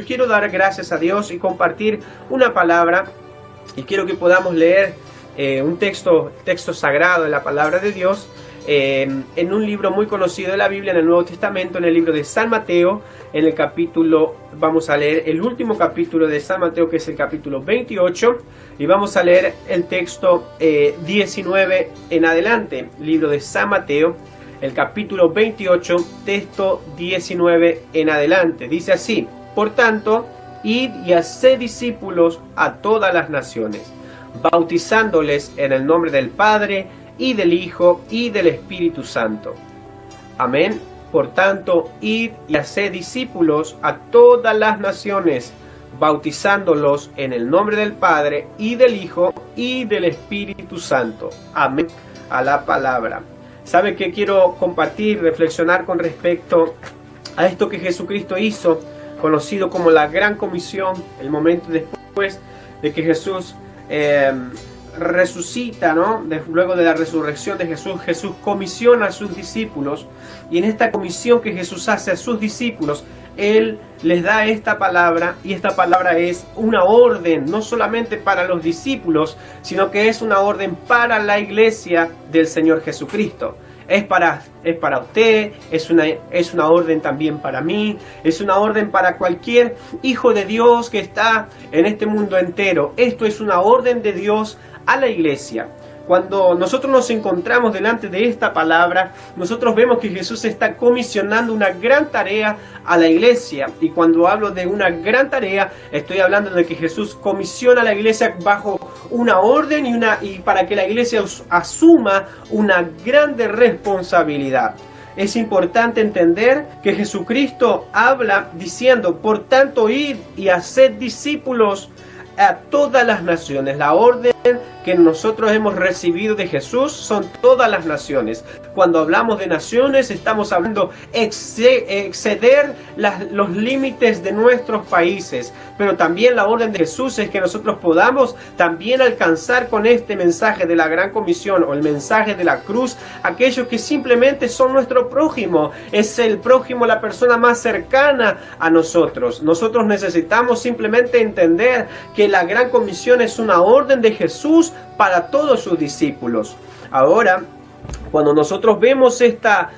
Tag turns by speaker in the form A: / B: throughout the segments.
A: Quiero dar gracias a Dios y compartir una palabra, y quiero que podamos leer un texto sagrado de la palabra de Dios en un libro muy conocido de la Biblia, en el Nuevo Testamento, en el libro de San Mateo, en el capítulo, vamos a leer el último capítulo de San Mateo, que es el capítulo 28, y vamos a leer el texto 19 en adelante, libro de San Mateo, el capítulo 28, texto 19 en adelante. Dice así: por tanto, id y haced discípulos a todas las naciones, bautizándoles en el nombre del Padre, y del Hijo, y del Espíritu Santo. Amén. Por tanto, id y haced discípulos a todas las naciones, bautizándolos en el nombre del Padre, y del Hijo, y del Espíritu Santo. Amén. A la palabra. ¿Sabe qué quiero compartir, reflexionar con respecto a esto que Jesucristo hizo, conocido como la Gran Comisión, el momento después de que Jesús resucita, ¿no? Luego de la resurrección de Jesús, Jesús comisiona a sus discípulos, y en esta comisión que Jesús hace a sus discípulos, Él les da esta palabra, y esta palabra es una orden, no solamente para los discípulos, sino que es una orden para la iglesia del Señor Jesucristo. Es para usted, es una orden también para mí, es una orden para cualquier hijo de Dios que está en este mundo entero. Esto es una orden de Dios a la iglesia. Cuando nosotros nos encontramos delante de esta palabra, nosotros vemos que Jesús está comisionando una gran tarea a la iglesia. Y cuando hablo de una gran tarea, estoy hablando de que Jesús comisiona a la iglesia bajo una orden y para que la iglesia asuma una grande responsabilidad. Es importante entender que Jesucristo habla diciendo: por tanto, id y haced discípulos a todas las naciones. La orden que nosotros hemos recibido de Jesús son todas las naciones. Cuando hablamos de naciones, estamos hablando exceder los límites de nuestros países, pero también la orden de Jesús es que nosotros podamos también alcanzar con este mensaje de la Gran Comisión, o el mensaje de la cruz, aquellos que simplemente son nuestro prójimo. Es el prójimo, la persona más cercana a nosotros. Nosotros necesitamos simplemente entender que la Gran Comisión es una orden de Jesús para todos sus discípulos. Ahora, cuando nosotros vemos esta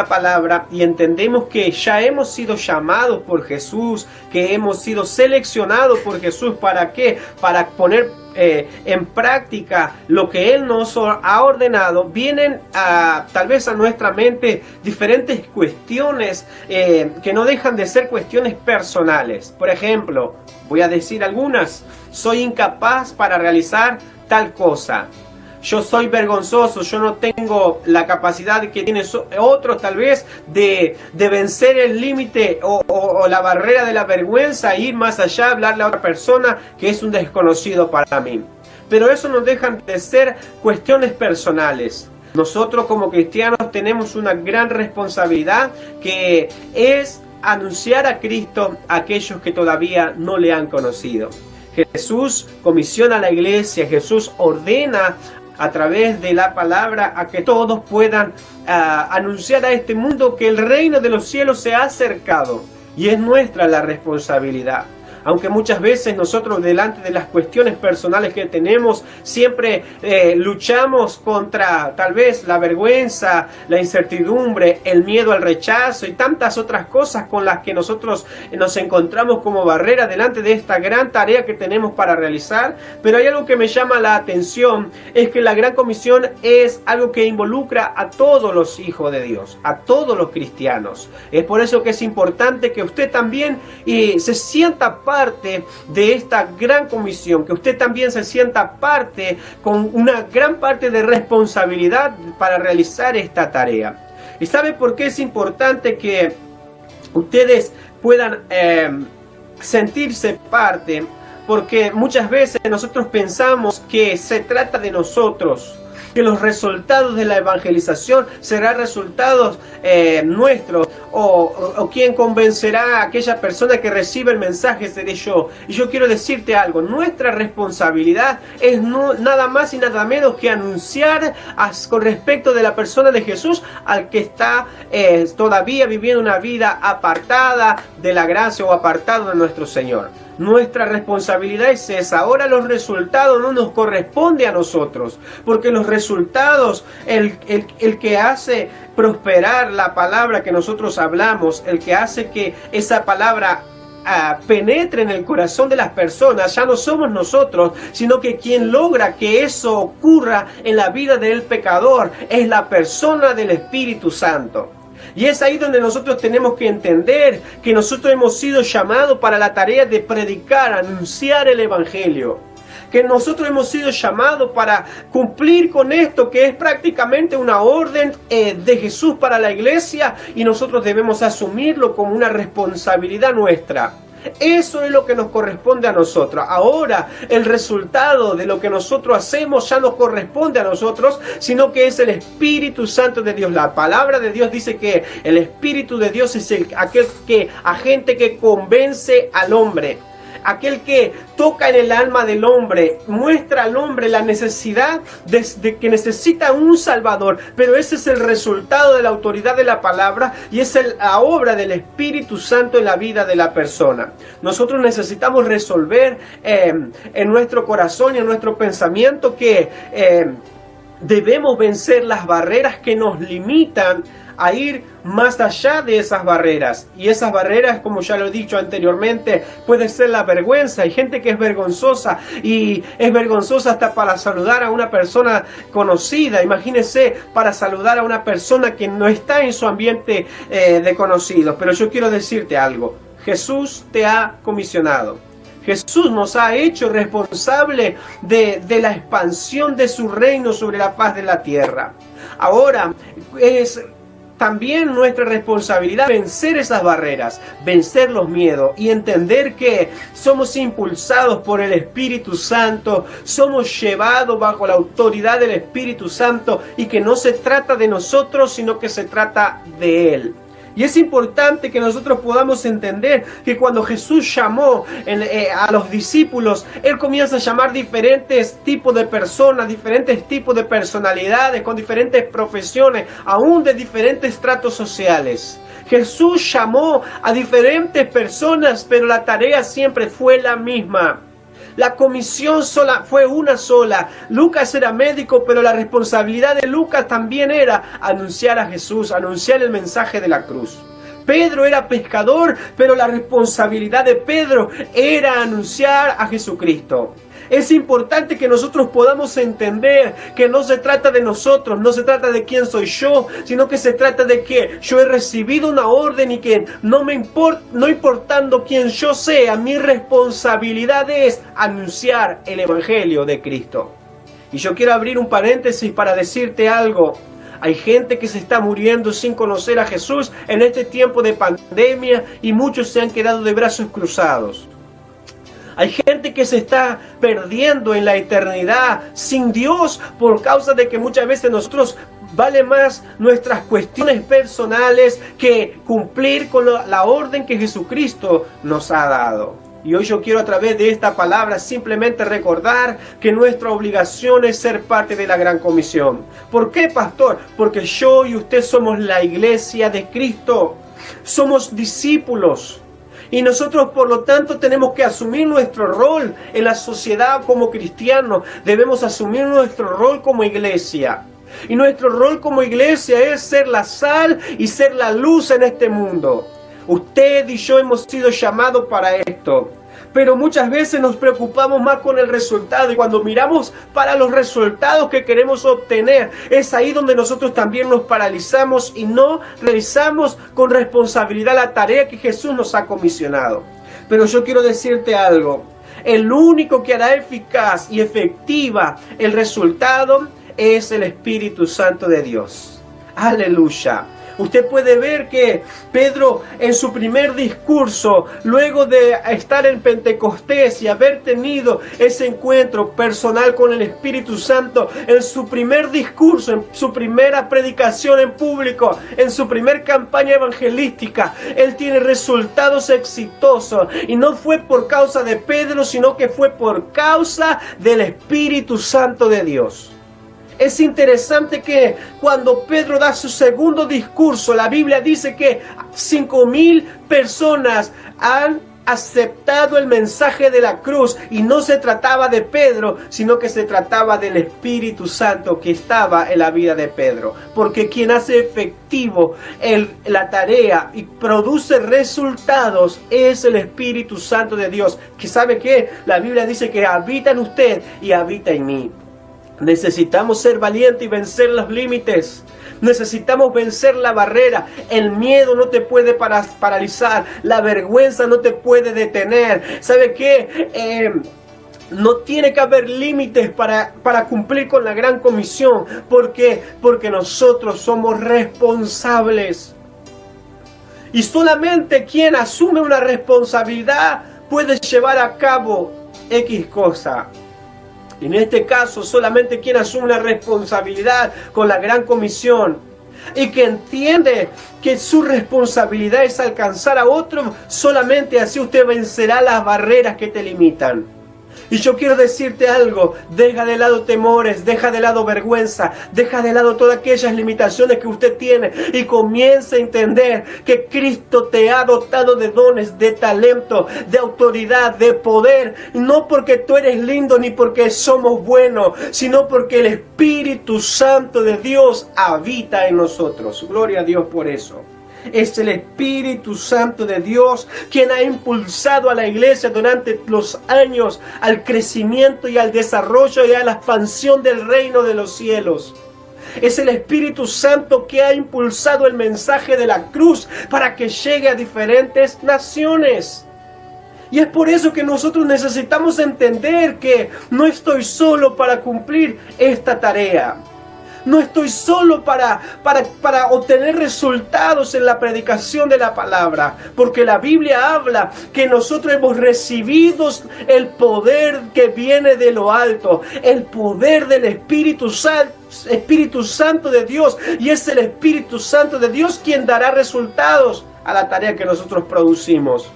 A: palabra y entendemos que ya hemos sido llamados por Jesús, que hemos sido seleccionados por Jesús, ¿para qué? Para poner en práctica lo que Él nos ha ordenado, vienen tal vez a nuestra mente diferentes cuestiones que no dejan de ser cuestiones personales. Por ejemplo, voy a decir algunas: soy incapaz para realizar tal cosa. Yo soy vergonzoso, yo no tengo la capacidad que tienen otros tal vez de vencer el límite o la barrera de la vergüenza, e ir más allá, hablarle a otra persona que es un desconocido para mí. Pero eso no dejan de ser cuestiones personales. Nosotros como cristianos tenemos una gran responsabilidad, que es anunciar a Cristo a aquellos que todavía no le han conocido. Jesús comisiona a la iglesia, Jesús ordena a través de la palabra a que todos puedan anunciar a este mundo que el reino de los cielos se ha acercado, y es nuestra la responsabilidad. Aunque muchas veces nosotros, delante de las cuestiones personales que tenemos, siempre luchamos contra tal vez la vergüenza, la incertidumbre, el miedo al rechazo y tantas otras cosas con las que nosotros nos encontramos como barrera delante de esta gran tarea que tenemos para realizar. Pero hay algo que me llama la atención: es que la Gran Comisión es algo que involucra a todos los hijos de Dios, a todos los cristianos. Es por eso que es importante que usted también se sienta parte de esta Gran Comisión, que usted también se sienta parte, con una gran parte de responsabilidad para realizar esta tarea. ¿Y sabe por qué es importante que ustedes puedan sentirse parte? Porque muchas veces nosotros pensamos que se trata de nosotros. que los resultados de la evangelización serán resultados nuestros, o quien convencerá a aquella persona que recibe el mensaje seré yo. Y yo quiero decirte algo, nuestra responsabilidad es nada más y nada menos que anunciar con respecto de la persona de Jesús al que está todavía viviendo una vida apartada de la gracia o apartado de nuestro Señor. Nuestra responsabilidad es esa. Ahora los resultados no nos corresponde a nosotros, porque los resultados, el que hace prosperar la palabra que nosotros hablamos, el que hace que esa palabra penetre en el corazón de las personas, ya no somos nosotros, sino que quien logra que eso ocurra en la vida del pecador es la persona del Espíritu Santo. Y es ahí donde nosotros tenemos que entender que nosotros hemos sido llamados para la tarea de predicar, anunciar el Evangelio. Que nosotros hemos sido llamados para cumplir con esto, que es prácticamente una orden de Jesús para la iglesia, y nosotros debemos asumirlo como una responsabilidad nuestra. Eso es lo que nos corresponde a nosotros. Ahora, el resultado de lo que nosotros hacemos ya no corresponde a nosotros, sino que es el Espíritu Santo de Dios. La palabra de Dios dice que el Espíritu de Dios es aquel agente que convence al hombre. Aquel que toca en el alma del hombre, muestra al hombre la necesidad de que necesita un Salvador, pero ese es el resultado de la autoridad de la palabra y es la obra del Espíritu Santo en la vida de la persona. Nosotros necesitamos resolver en nuestro corazón y en nuestro pensamiento que debemos vencer las barreras que nos limitan a ir más allá de esas barreras. Y esas barreras, como ya lo he dicho anteriormente, puede ser la vergüenza. Hay gente que es vergonzosa y es vergonzosa hasta para saludar a una persona conocida. Imagínense, para saludar a una persona que no está en su ambiente de conocidos. Pero yo quiero decirte algo, Jesús te ha comisionado. Jesús nos ha hecho responsable de la expansión de su reino sobre la faz de la tierra. Ahora es también nuestra responsabilidad vencer esas barreras, vencer los miedos y entender que somos impulsados por el Espíritu Santo, somos llevados bajo la autoridad del Espíritu Santo y que no se trata de nosotros, sino que se trata de Él. Y es importante que nosotros podamos entender que cuando Jesús llamó a los discípulos, Él comienza a llamar diferentes tipos de personas, diferentes tipos de personalidades, con diferentes profesiones, aún de diferentes estratos sociales. Jesús llamó a diferentes personas, pero la tarea siempre fue la misma. La comisión fue una sola. Lucas era médico, pero la responsabilidad de Lucas también era anunciar a Jesús, anunciar el mensaje de la cruz. Pedro era pescador, pero la responsabilidad de Pedro era anunciar a Jesucristo. Es importante que nosotros podamos entender que no se trata de nosotros, no se trata de quién soy yo, sino que se trata de que yo he recibido una orden y que no importando quién yo sea, mi responsabilidad es anunciar el Evangelio de Cristo. Y yo quiero abrir un paréntesis para decirte algo. Hay gente que se está muriendo sin conocer a Jesús en este tiempo de pandemia y muchos se han quedado de brazos cruzados. Hay gente que se está perdiendo en la eternidad sin Dios por causa de que muchas veces nosotros vale más nuestras cuestiones personales que cumplir con la orden que Jesucristo nos ha dado. Y hoy yo quiero a través de esta palabra simplemente recordar que nuestra obligación es ser parte de la Gran Comisión. ¿Por qué, pastor? Porque yo y usted somos la iglesia de Cristo. Somos discípulos. Y nosotros, por lo tanto, tenemos que asumir nuestro rol en la sociedad como cristianos. Debemos asumir nuestro rol como iglesia. Y nuestro rol como iglesia es ser la sal y ser la luz en este mundo. Usted y yo hemos sido llamados para esto. Pero muchas veces nos preocupamos más con el resultado. Y cuando miramos para los resultados que queremos obtener, es ahí donde nosotros también nos paralizamos y no realizamos con responsabilidad la tarea que Jesús nos ha comisionado. Pero yo quiero decirte algo. El único que hará eficaz y efectiva el resultado es el Espíritu Santo de Dios. Aleluya. Usted puede ver que Pedro en su primer discurso, luego de estar en Pentecostés y haber tenido ese encuentro personal con el Espíritu Santo, en su primer discurso, en su primera predicación en público, en su primer campaña evangelística, él tiene resultados exitosos. Y no fue por causa de Pedro, sino que fue por causa del Espíritu Santo de Dios. Es interesante que cuando Pedro da su segundo discurso, la Biblia dice que 5,000 personas han aceptado el mensaje de la cruz, y no se trataba de Pedro, sino que se trataba del Espíritu Santo que estaba en la vida de Pedro, porque quien hace efectivo la tarea y produce resultados es el Espíritu Santo de Dios, que sabe que la Biblia dice que habita en usted y habita en mí. Necesitamos ser valientes y vencer los límites. Necesitamos vencer la barrera. El miedo no te puede paralizar. La vergüenza no te puede detener. ¿Sabe qué? No tiene que haber límites para cumplir con la gran comisión. ¿Por qué? Porque nosotros somos responsables. Y solamente quien asume una responsabilidad puede llevar a cabo X cosa. En este caso, solamente quien asume una responsabilidad con la gran comisión y que entiende que su responsabilidad es alcanzar a otro, solamente así usted vencerá las barreras que te limitan. Y yo quiero decirte algo: deja de lado temores, deja de lado vergüenza, deja de lado todas aquellas limitaciones que usted tiene y comience a entender que Cristo te ha dotado de dones, de talento, de autoridad, de poder, no porque tú eres lindo ni porque somos buenos, sino porque el Espíritu Santo de Dios habita en nosotros. Gloria a Dios por eso. Es el Espíritu Santo de Dios quien ha impulsado a la iglesia durante los años al crecimiento y al desarrollo y a la expansión del reino de los cielos. Es el Espíritu Santo que ha impulsado el mensaje de la cruz para que llegue a diferentes naciones. Y es por eso que nosotros necesitamos entender que no estoy solo para cumplir esta tarea. No estoy solo para obtener resultados en la predicación de la palabra, porque la Biblia habla que nosotros hemos recibido el poder que viene de lo alto, el poder del Espíritu Santo de Dios, y es el Espíritu Santo de Dios quien dará resultados a la tarea que nosotros producimos.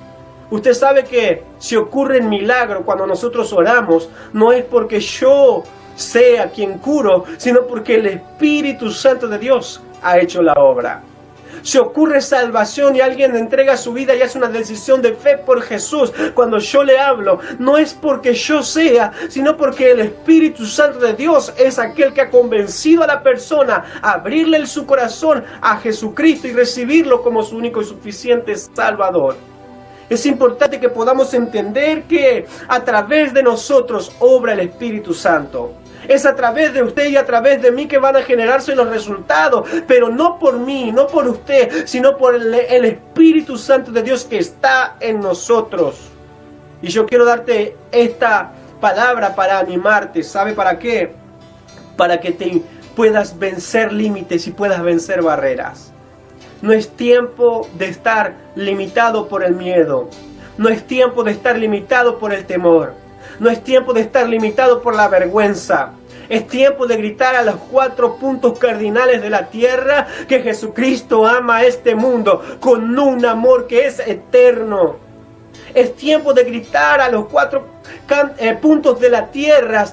A: Usted sabe que si ocurre un milagro cuando nosotros oramos, no es porque yo sea quien curo, sino porque el Espíritu Santo de Dios ha hecho la obra. Si ocurre salvación y alguien entrega su vida y hace una decisión de fe por Jesús, cuando yo le hablo, no es porque yo sea, sino porque el Espíritu Santo de Dios es aquel que ha convencido a la persona a abrirle su corazón a Jesucristo y recibirlo como su único y suficiente Salvador. Es importante que podamos entender que a través de nosotros obra el Espíritu Santo. Es a través de usted y a través de mí que van a generarse los resultados, pero no por mí, no por usted, sino por el Espíritu Santo de Dios que está en nosotros. Y yo quiero darte esta palabra para animarte. ¿Sabe para qué? Para que te puedas vencer límites y puedas vencer barreras. No es tiempo de estar limitado por el miedo. No es tiempo de estar limitado por el temor. No es tiempo de estar limitado por la vergüenza. Es tiempo de gritar a los 4 puntos cardinales de la tierra que Jesucristo ama a este mundo con un amor que es eterno. Es tiempo de gritar a los 4 puntos de la tierra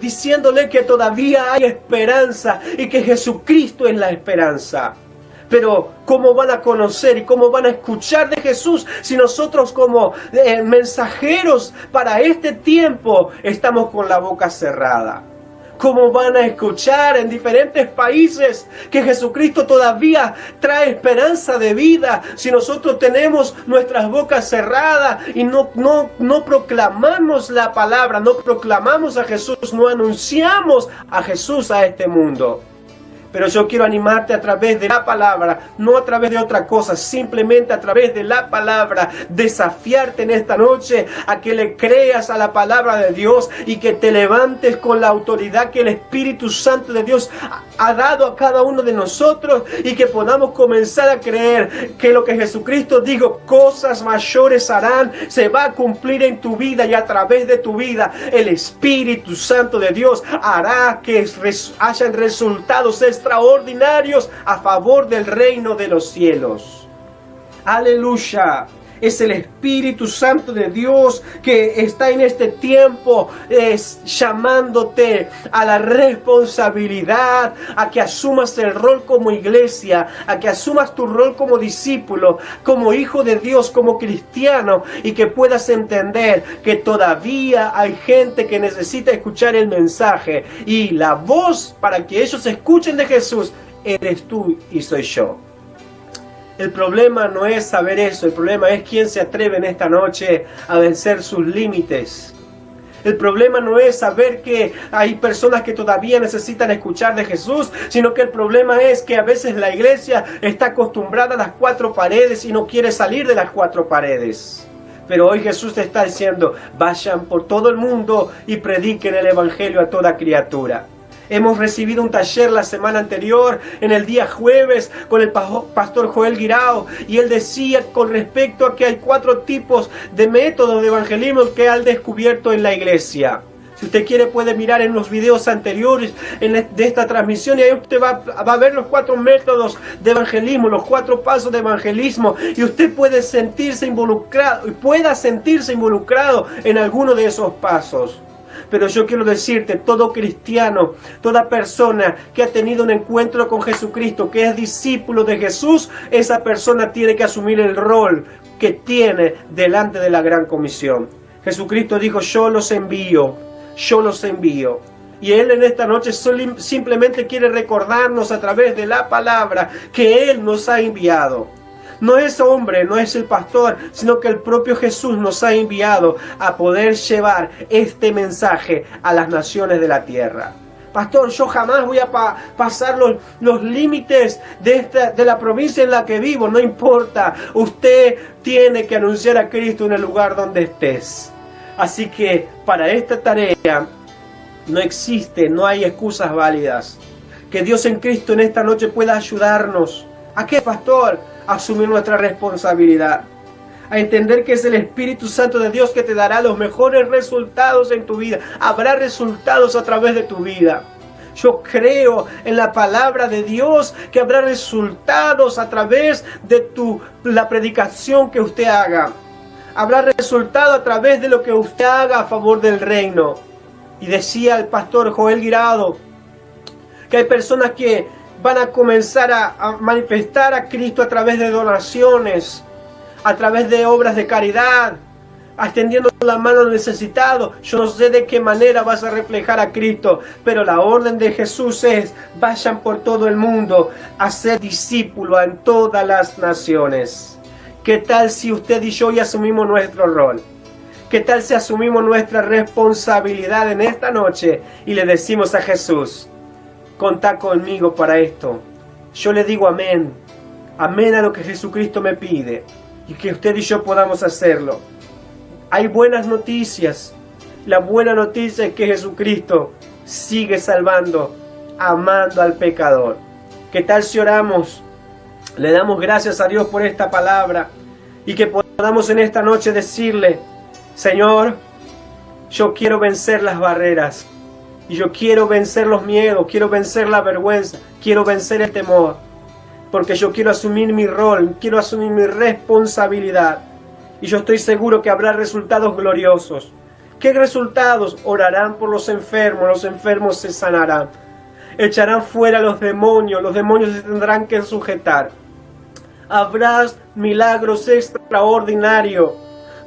A: diciéndole que todavía hay esperanza y que Jesucristo es la esperanza. Pero ¿cómo van a conocer y cómo van a escuchar de Jesús si nosotros como mensajeros para este tiempo estamos con la boca cerrada? ¿Cómo van a escuchar en diferentes países que Jesucristo todavía trae esperanza de vida si nosotros tenemos nuestras bocas cerradas y no proclamamos la palabra, no proclamamos a Jesús, no anunciamos a Jesús a este mundo? Pero yo quiero animarte a través de la palabra, no a través de otra cosa, simplemente a través de la palabra, desafiarte en esta noche a que le creas a la palabra de Dios y que te levantes con la autoridad que el Espíritu Santo de Dios ha dado a cada uno de nosotros y que podamos comenzar a creer que lo que Jesucristo dijo, cosas mayores harán, se va a cumplir en tu vida, y a través de tu vida el Espíritu Santo de Dios hará que hayan resultados extraordinarios a favor del reino de los cielos. Aleluya. Es el Espíritu Santo de Dios que está en este tiempo llamándote a la responsabilidad, a que asumas el rol como iglesia, a que asumas tu rol como discípulo, como hijo de Dios, como cristiano, y que puedas entender que todavía hay gente que necesita escuchar el mensaje, y la voz para que ellos escuchen de Jesús eres tú y soy yo. El problema no es saber eso, el problema es quién se atreve en esta noche a vencer sus límites. El problema no es saber que hay personas que todavía necesitan escuchar de Jesús, sino que el problema es que a veces la iglesia está acostumbrada a las cuatro paredes y no quiere salir de las cuatro paredes. Pero hoy Jesús te está diciendo, vayan por todo el mundo y prediquen el Evangelio a toda criatura. Hemos recibido un taller la semana anterior, en el día jueves, con el pastor Joel Guirao, y él decía con respecto a que hay 4 tipos de métodos de evangelismo que han descubierto en la iglesia. Si usted quiere puede mirar en los videos anteriores de esta transmisión, y ahí usted va a ver los 4 métodos de evangelismo, los 4 pasos de evangelismo, y usted puede sentirse involucrado, y pueda sentirse involucrado en alguno de esos pasos. Pero yo quiero decirte, todo cristiano, toda persona que ha tenido un encuentro con Jesucristo, que es discípulo de Jesús, esa persona tiene que asumir el rol que tiene delante de la gran comisión. Jesucristo dijo, yo los envío, yo los envío. Y Él en esta noche simplemente quiere recordarnos a través de la palabra que Él nos ha enviado. No es hombre, no es el pastor, sino que el propio Jesús nos ha enviado a poder llevar este mensaje a las naciones de la tierra. Pastor, yo jamás voy a pasar los límites de la provincia en la que vivo. No importa, usted tiene que anunciar a Cristo en el lugar donde estés. Así que para esta tarea no hay excusas válidas. Que Dios en Cristo en esta noche pueda ayudarnos. ¿A qué, pastor? A asumir nuestra responsabilidad, a entender que es el Espíritu Santo de Dios que te dará los mejores resultados en tu vida. Habrá resultados a través de tu vida. Yo creo en la palabra de Dios que habrá resultados a través de la predicación que usted haga. Habrá resultado a través de lo que usted haga a favor del reino. Y decía el pastor Joel Guirao que hay personas que van a comenzar a manifestar a Cristo a través de donaciones, a través de obras de caridad, extendiendo la mano al necesitado. Yo no sé de qué manera vas a reflejar a Cristo, pero la orden de Jesús es, vayan por todo el mundo a ser discípulos en todas las naciones. ¿Qué tal si usted y yo ya asumimos nuestro rol? ¿Qué tal si asumimos nuestra responsabilidad en esta noche y le decimos a Jesús, contá conmigo para esto? Yo le digo amén. Amén a lo que Jesucristo me pide. Y que usted y yo podamos hacerlo. Hay buenas noticias. La buena noticia es que Jesucristo sigue salvando, amando al pecador. ¿Qué tal si oramos? Le damos gracias a Dios por esta palabra. Y que podamos en esta noche decirle, Señor, yo quiero vencer las barreras. Y yo quiero vencer los miedos, quiero vencer la vergüenza, quiero vencer el temor. Porque yo quiero asumir mi rol, quiero asumir mi responsabilidad. Y yo estoy seguro que habrá resultados gloriosos. ¿Qué resultados? Orarán por los enfermos se sanarán. Echarán fuera los demonios se tendrán que sujetar. Habrá milagros extraordinarios,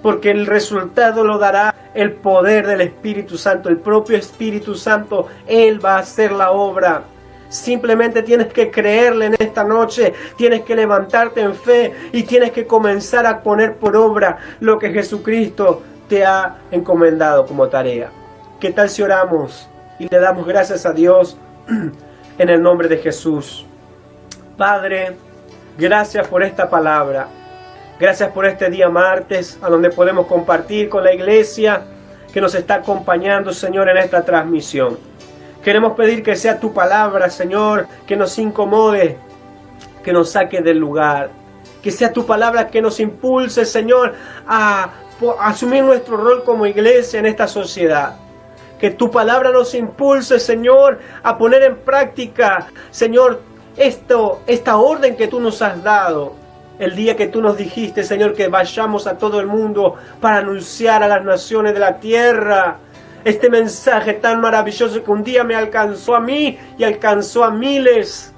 A: porque el resultado lo dará el poder del Espíritu Santo, el propio Espíritu Santo. Él va a hacer la obra. Simplemente tienes que creerle en esta noche, tienes que levantarte en fe y tienes que comenzar a poner por obra lo que Jesucristo te ha encomendado como tarea. ¿Qué tal si oramos y le damos gracias a Dios en el nombre de Jesús. Padre, gracias por esta palabra. Gracias por este día martes, a donde podemos compartir con la iglesia que nos está acompañando, Señor, en esta transmisión. Queremos pedir que sea tu palabra, Señor, que nos incomode, que nos saque del lugar. Que sea tu palabra que nos impulse, Señor, a asumir nuestro rol como iglesia en esta sociedad. Que tu palabra nos impulse, Señor, a poner en práctica, Señor, esta orden que tú nos has dado. El día que tú nos dijiste, Señor, que vayamos a todo el mundo para anunciar a las naciones de la tierra este mensaje tan maravilloso que un día me alcanzó a mí y alcanzó a miles.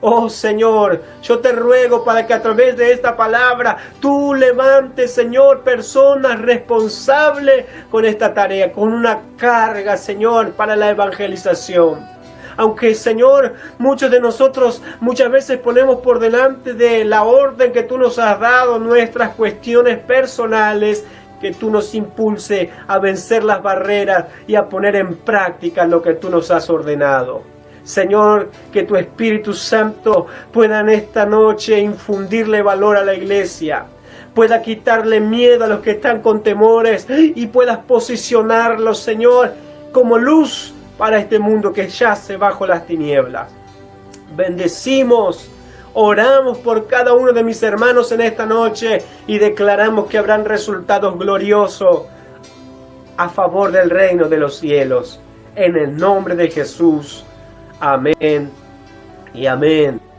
A: Oh Señor, yo te ruego para que a través de esta palabra tú levantes, Señor, personas responsables con esta tarea, con una carga, Señor, para la evangelización. Aunque, Señor, muchos de nosotros muchas veces ponemos por delante de la orden que tú nos has dado nuestras cuestiones personales, que tú nos impulse a vencer las barreras y a poner en práctica lo que tú nos has ordenado. Señor, que tu Espíritu Santo pueda en esta noche infundirle valor a la iglesia, pueda quitarle miedo a los que están con temores y puedas posicionarlos, Señor, como luz para este mundo que yace bajo las tinieblas. Bendecimos, oramos por cada uno de mis hermanos en esta noche y declaramos que habrán resultados gloriosos a favor del reino de los cielos. En el nombre de Jesús. Amén y amén.